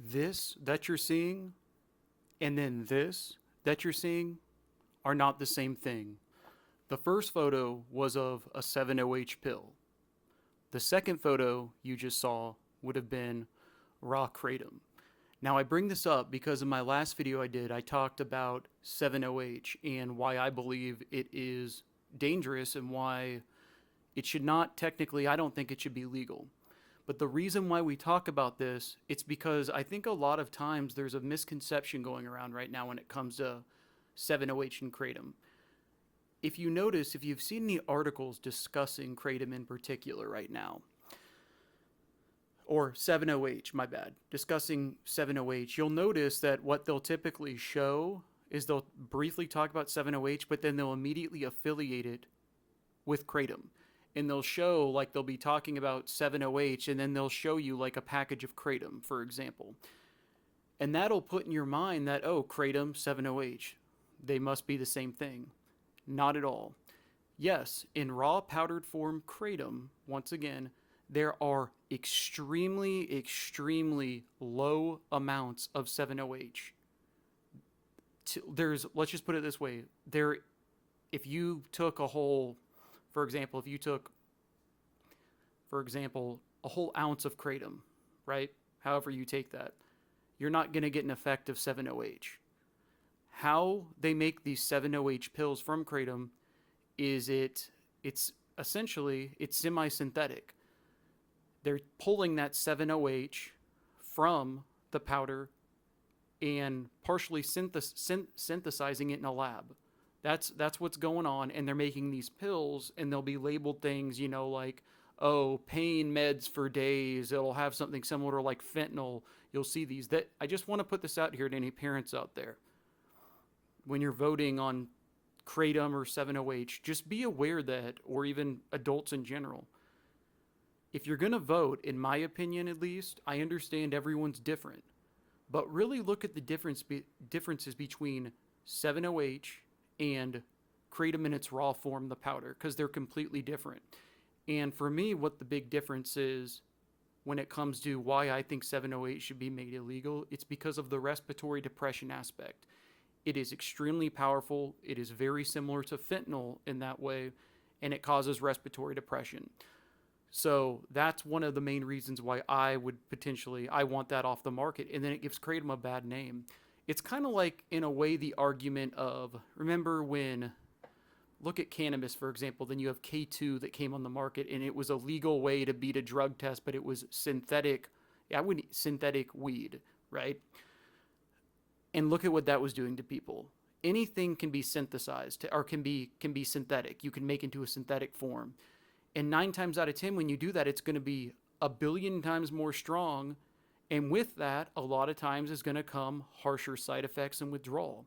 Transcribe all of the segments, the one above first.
this that you're seeing and then this that you're seeing are not the same thing. The first photo was of a 7-OH pill. The second photo you just saw would have been raw kratom. Now, I bring this up because in my last video I did, I talked about 7-OH and why I believe it is dangerous and why it should not technically, I don't think it should be legal. But the reason why we talk about this, it's because I think a lot of times there's a misconception going around right now when it comes to 7-OH and kratom. If you notice, if you've seen the articles discussing kratom in particular right now, or 7-OH, my bad, discussing 7-OH, you'll notice that what they'll typically show is they'll briefly talk about 7-OH, but then they'll immediately affiliate it with kratom. And they'll show, like, they'll be talking about 7-OH, and then they'll show you, like, a package of kratom, for example. And that'll put in your mind that, oh, kratom, 7-OH, they must be the same thing. Not at all. Yes, in raw powdered form kratom, once again, there are extremely, extremely low amounts of 7-OH. Let's just put it this way. If you took a whole, for example, a whole ounce of kratom, right? However you take that, you're not going to get an effect of 7-OH. How they make these 7-OH pills from kratom is it's essentially, it's semi-synthetic. They're pulling that 7-OH from the powder and partially synthesizing it in a lab. That's what's going on, and they're making these pills, and they'll be labeled things, like, oh, pain meds for days. It'll have something similar to like fentanyl. You'll see these. That I just want to put this out here to any parents out there. When you're voting on kratom or 7-OH, just be aware that, or even adults in general, if you're going to vote, in my opinion at least, I understand everyone's different, but really look at the differences between 7-OH and kratom in its raw form, the powder, because they're completely different. And for me, what the big difference is when it comes to why I think 7-OH should be made illegal, it's because of the respiratory depression aspect. It is extremely powerful. It is very similar to fentanyl in that way, and it causes respiratory depression. So that's one of the main reasons why I want that off the market, and then it gives kratom a bad name. It's kind of like, in a way, the argument of, remember when, look at cannabis, for example, then you have K2 that came on the market, and it was a legal way to beat a drug test, but it was synthetic weed, right? And look at what that was doing to people. Anything can be synthesized, or can be synthetic. You can make into a synthetic form. And 9 times out of 10, when you do that, it's going to be a billion times more strong. And with that, a lot of times is going to come harsher side effects and withdrawal.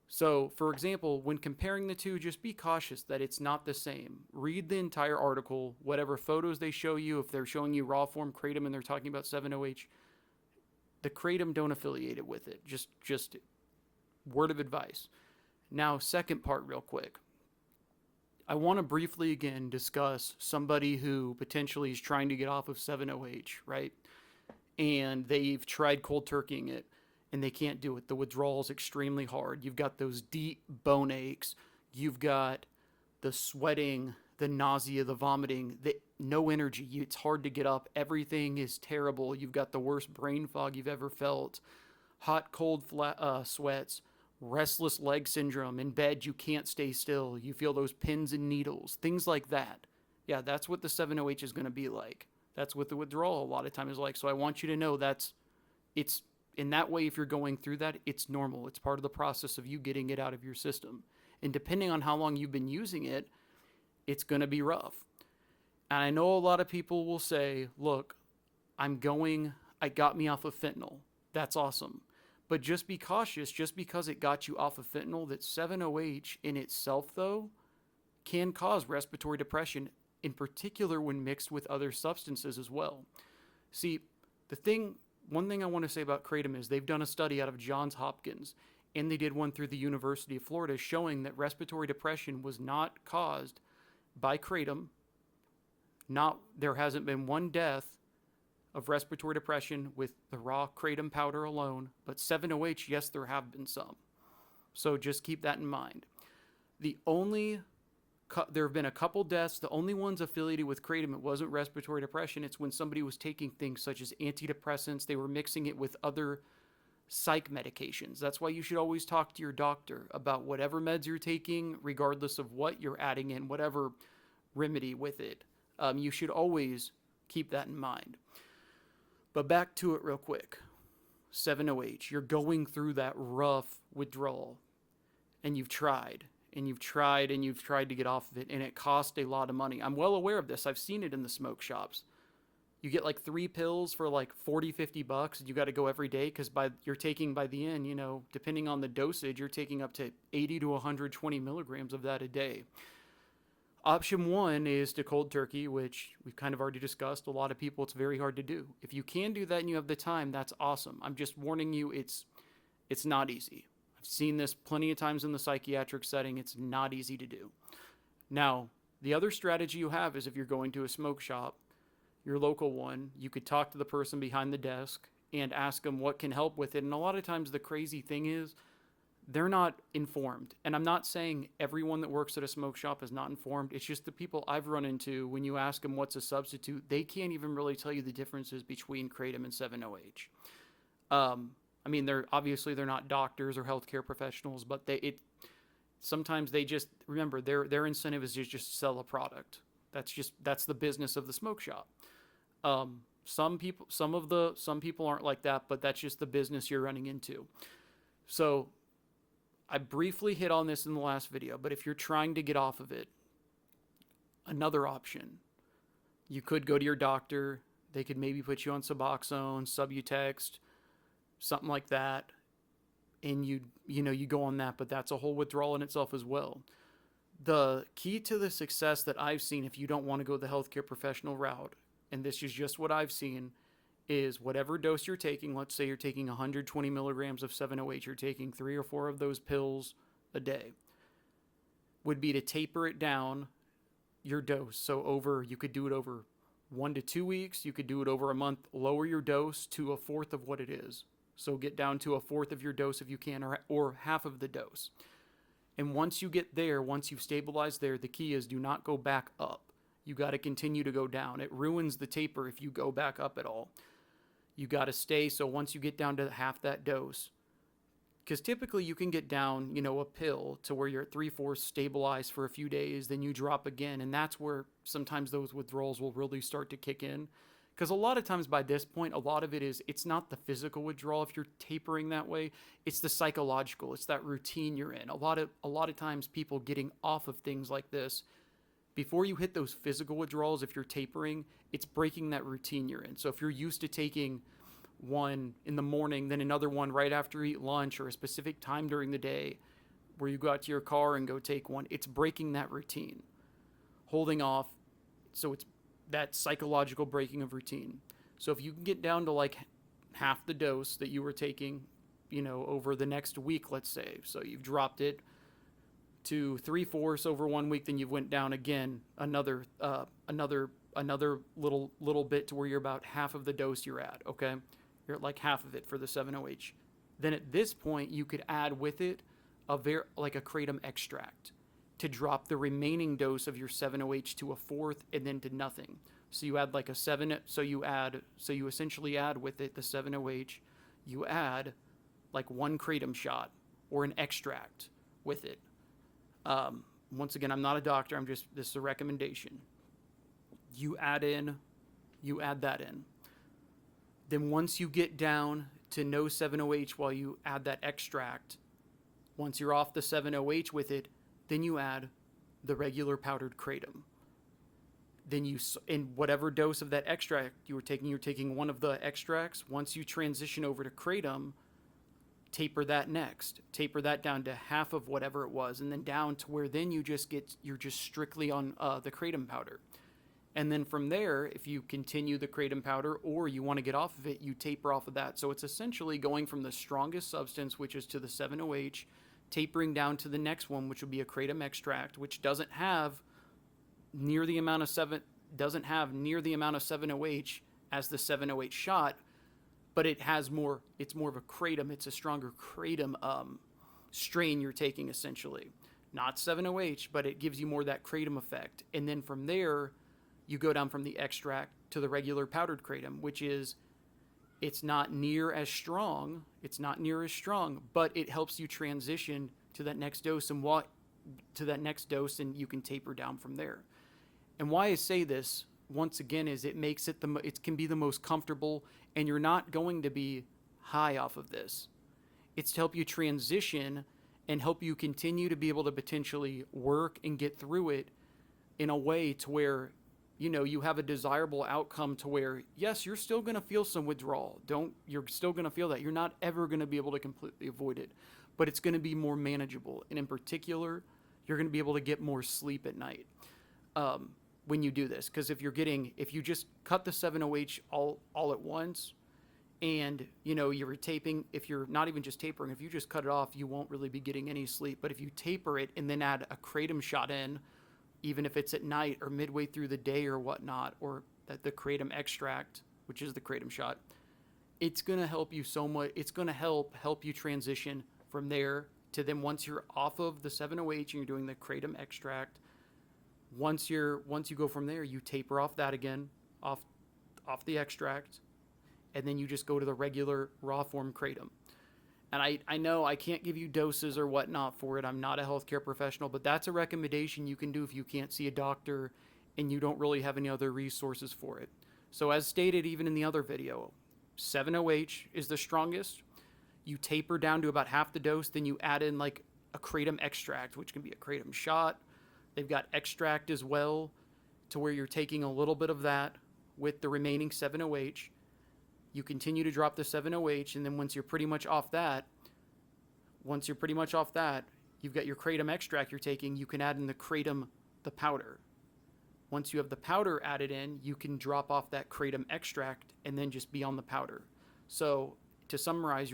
So, for example, when comparing the two, just be cautious that it's not the same. Read the entire article, whatever photos they show you. If they're showing you raw form kratom and they're talking about 7-OH, the kratom, don't affiliate it with it. Just word of advice. Now, second part real quick. I want to briefly again discuss somebody who potentially is trying to get off of 7-OH, right? And they've tried cold turkeying it and they can't do it. The withdrawal is extremely hard. You've got those deep bone aches. You've got the sweating, the nausea, the vomiting, no energy. It's hard to get up. Everything is terrible. You've got the worst brain fog you've ever felt. Hot, cold sweats. Restless leg syndrome. In bed, you can't stay still. You feel those pins and needles. Things like that. Yeah, that's what the 7-OH is going to be like. That's what the withdrawal a lot of time is like. So I want you to know it's in that way, if you're going through that, it's normal. It's part of the process of you getting it out of your system. And depending on how long you've been using it, it's going to be rough. And I know a lot of people will say, look, it got me off of fentanyl. That's awesome. But just be cautious, just because it got you off of fentanyl, that 7-OH in itself, though, can cause respiratory depression, in particular when mixed with other substances as well. See, one thing I want to say about kratom is they've done a study out of Johns Hopkins, and they did one through the University of Florida showing that respiratory depression was not caused by kratom. There hasn't been one death of respiratory depression with the raw kratom powder alone, but 7-OH, yes, there have been some. So just keep that in mind. There have been a couple deaths. The only ones affiliated with kratom, it wasn't respiratory depression. It's when somebody was taking things such as antidepressants. They were mixing it with other psych medications. That's why you should always talk to your doctor about whatever meds you're taking, regardless of what you're adding in, whatever remedy with it. You should always keep that in mind. But back to it real quick. 7-OH, you're going through that rough withdrawal, and you've tried to get off of it, and it costs a lot of money. I'm well aware of this. I've seen it in the smoke shops. You get like 3 pills for like $40-50, and you got to go every day because you're taking by the end, depending on the dosage, you're taking up to 80 to 120 milligrams of that a day. Option 1 is to cold turkey, which we've kind of already discussed. A lot of people, it's very hard to do. If you can do that and you have the time, that's awesome. I'm just warning you, it's not easy. I've seen this plenty of times in the psychiatric setting. It's not easy to do. Now, the other strategy you have is if you're going to a smoke shop, your local one, you could talk to the person behind the desk and ask them what can help with it. And a lot of times the crazy thing is they're not informed. And I'm not saying everyone that works at a smoke shop is not informed. It's just the people I've run into, when you ask them what's a substitute, they can't even really tell you the differences between kratom and 7-OH. I mean, they're not doctors or healthcare professionals, but sometimes they just remember their incentive is to just sell a product. That's the business of the smoke shop. Some people aren't like that, but that's just the business you're running into. So I briefly hit on this in the last video, but if you're trying to get off of it, another option, you could go to your doctor. They could maybe put you on Suboxone, Subutex, something like that, and you go on that, but that's a whole withdrawal in itself as well. The key to the success that I've seen, if you don't want to go the healthcare professional route, and this is just what I've seen, is whatever dose you're taking, let's say you're taking 120 milligrams of 7-OH, you're taking 3 or 4 of those pills a day, would be to taper it down your dose. So you could do it over 1 to 2 weeks, you could do it over a month, lower your dose to a fourth of what it is. So get down to a fourth of your dose if you can, or half of the dose. And once you get there, once you've stabilized there, the key is do not go back up. You got to continue to go down. It ruins the taper if you go back up at all. You got to stay. So once you get down to half that dose, because typically you can get down, a pill to where you're at 3/4 stabilized for a few days, then you drop again. And that's where sometimes those withdrawals will really start to kick in. Because a lot of times by this point, a lot of it's not the physical withdrawal if you're tapering that way. It's the psychological. It's that routine you're in. A lot of times people getting off of things like this, before you hit those physical withdrawals, if you're tapering, it's breaking that routine you're in. So if you're used to taking one in the morning, then another one right after you eat lunch, or a specific time during the day where you go out to your car and go take one, it's breaking that routine. Holding off, so it's that psychological breaking of routine. So if you can get down to like half the dose that you were taking, over the next week, let's say, so you've dropped it to 3/4 over 1 week, then you went down again another little bit to where you're about half of the dose you're at. Okay, you're at like half of it for the 7-OH. Then at this point, you could add with it like a kratom extract to drop the remaining dose of your 7-OH to a fourth and then to nothing. So you add like so you essentially add with it the 7-OH, you add like 1 kratom shot or an extract with it. Once again, I'm not a doctor, this is a recommendation. You add that in. Then once you get down to no 7-OH while you add that extract, once you're off the 7-OH with it, then you add the regular powdered kratom. Then in whatever dose of that extract you're taking one of the extracts. Once you transition over to kratom, taper that next. Taper that down to half of whatever it was, and then down to where then you're just strictly on the kratom powder. And then from there, if you continue the kratom powder or you want to get off of it, you taper off of that. So it's essentially going from the strongest substance, which is to the 7-OH, tapering down to the next one, which will be a kratom extract, which doesn't have near the amount of 7-OH as the 708 shot, but it's more of a kratom. It's a stronger kratom strain you're taking, essentially. Not 708, but it gives you more of that kratom effect. And then from there, you go down from the extract to the regular powdered kratom, which is, it's not near as strong. It's not near as strong, but it helps you transition to that next dose and you can taper down from there. And why I say this once again is it makes it it can be the most comfortable, and you're not going to be high off of this. It's to help you transition and help you continue to be able to potentially work and get through it in a way to where, you know, you have a desirable outcome to where, yes, you're still going to feel some withdrawal. You're still going to feel that. You're not ever going to be able to completely avoid it, but it's going to be more manageable. And in particular, you're going to be able to get more sleep at night when you do this. Because if you just cut the 7-OH all at once, and, you know, you're taping, if you're not even just tapering, if you just cut it off, you won't really be getting any sleep. But if you taper it and then add a kratom shot in, even if it's at night or midway through the day or whatnot, or the kratom extract, which is the kratom shot, it's going to help you so much. It's going to help you transition from there to then once you're off of the 7-OH and you're doing the kratom extract, once you go from there, you taper off that again, off the extract, and then you just go to the regular raw form kratom. And I know I can't give you doses or whatnot for it. I'm not a healthcare professional, but that's a recommendation you can do if you can't see a doctor and you don't really have any other resources for it. So as stated even in the other video, 7-OH is the strongest. You taper down to about half the dose, then you add in like a kratom extract, which can be a kratom shot. They've got extract as well, to where you're taking a little bit of that with the remaining 7-OH. You continue to drop the 7-OH, and then once you're pretty much off that, you've got your kratom extract you're taking, you can add in the powder. Once you have the powder added in, you can drop off that kratom extract and then just be on the powder. So to summarize,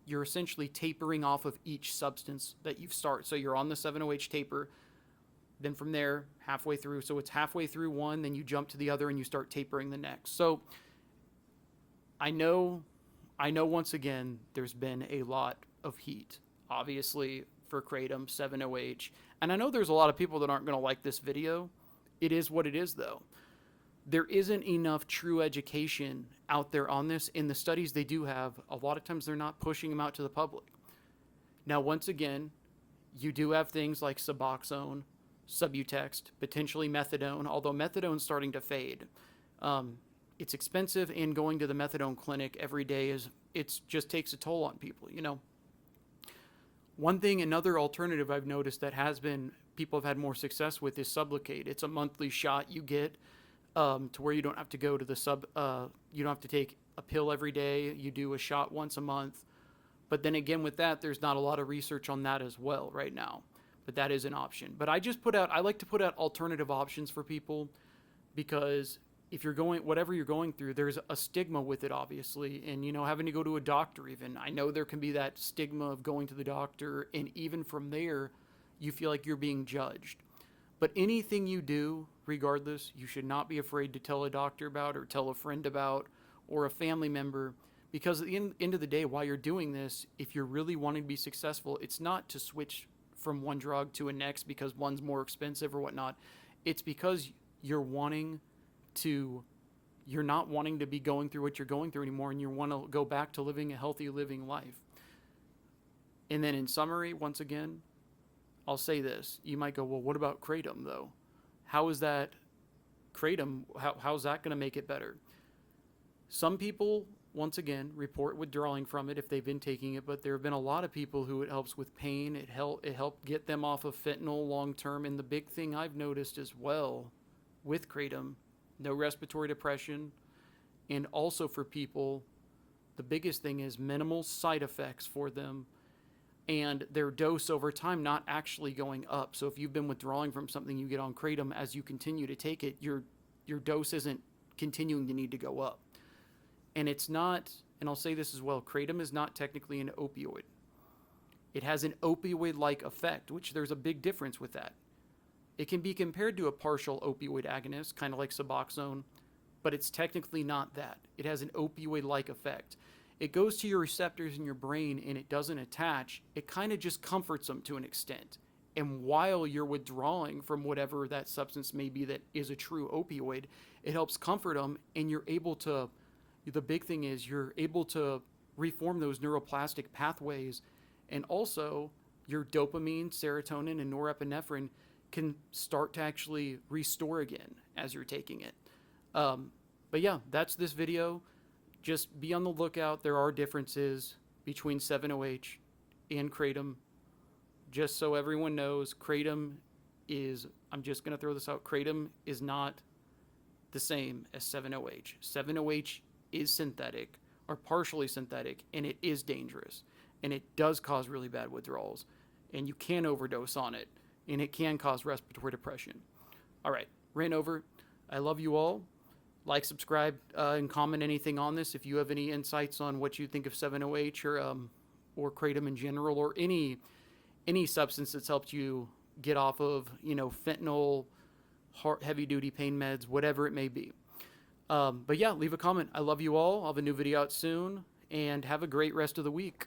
you're essentially tapering off of each substance that you start. So you're on the 7-OH taper, then from there, halfway through. So it's halfway through one, then you jump to the other and you start tapering the next. So I know once again, there's been a lot of heat, obviously, for kratom, 7-OH. And I know there's a lot of people that aren't going to like this video. It is what it is, though. There isn't enough true education out there on this. In the studies they do have, a lot of times they're not pushing them out to the public. Now, once again, you do have things like Suboxone, Subutex, potentially methadone, although methadone's starting to fade. It's expensive, and going to the methadone clinic every day just takes a toll on people, you know. Another alternative I've noticed that people have had more success with is Sublocade. It's a monthly shot you get to where you don't have to go to you don't have to take a pill every day. You do a shot once a month. But then again, with that, there's not a lot of research on that as well right now. But that is an option. But I like to put out alternative options for people, because if whatever you're going through, there's a stigma with it, obviously. And, you know, having to go to a doctor even. I know there can be that stigma of going to the doctor, and even from there, you feel like you're being judged. But anything you do, regardless, you should not be afraid to tell a doctor about, or tell a friend about, or a family member. Because at the end of the day, while you're doing this, if you're really wanting to be successful, it's not to switch from one drug to a next because one's more expensive or whatnot. It's because you're not wanting to be going through what you're going through anymore, and you want to go back to living a healthy living life. And then in summary, once again, I'll say this. You might go, well, what about kratom though? How is that kratom? How's that going to make it better? Some people, once again, report withdrawing from it if they've been taking it, but there have been a lot of people who it helps with pain. It helped get them off of fentanyl long term. And the big thing I've noticed as well with kratom, no respiratory depression, and also for people, the biggest thing is minimal side effects for them, and their dose over time not actually going up. So if you've been withdrawing from something, you get on kratom, as you continue to take it, your dose isn't continuing to need to go up. And it's not, and I'll say this as well, kratom is not technically an opioid. It has an opioid-like effect, which there's a big difference with that. It can be compared to a partial opioid agonist, kind of like Suboxone, but it's technically not that. It has an opioid-like effect. It goes to your receptors in your brain and it doesn't attach. It kind of just comforts them to an extent. And while you're withdrawing from whatever that substance may be that is a true opioid, it helps comfort them, and you're able to, the big thing is you're able to reform those neuroplastic pathways, and also your dopamine, serotonin, and norepinephrine can start to actually restore again as you're taking it. But yeah, that's this video. Just be on the lookout. There are differences between 7-OH and Kratom. Just so everyone knows, Kratom is, I'm just going to throw this out, Kratom is not the same as 7-OH. 7-OH is synthetic, or partially synthetic, and it is dangerous. And it does cause really bad withdrawals. And you can overdose on it, and it can cause respiratory depression. All right, ran over. I love you all. Like, subscribe, and comment anything on this. If you have any insights on what you think of 7-OH or Kratom in general, or any substance that's helped you get off of, fentanyl, heavy-duty pain meds, whatever it may be. But yeah, leave a comment. I love you all. I'll have a new video out soon, and have a great rest of the week.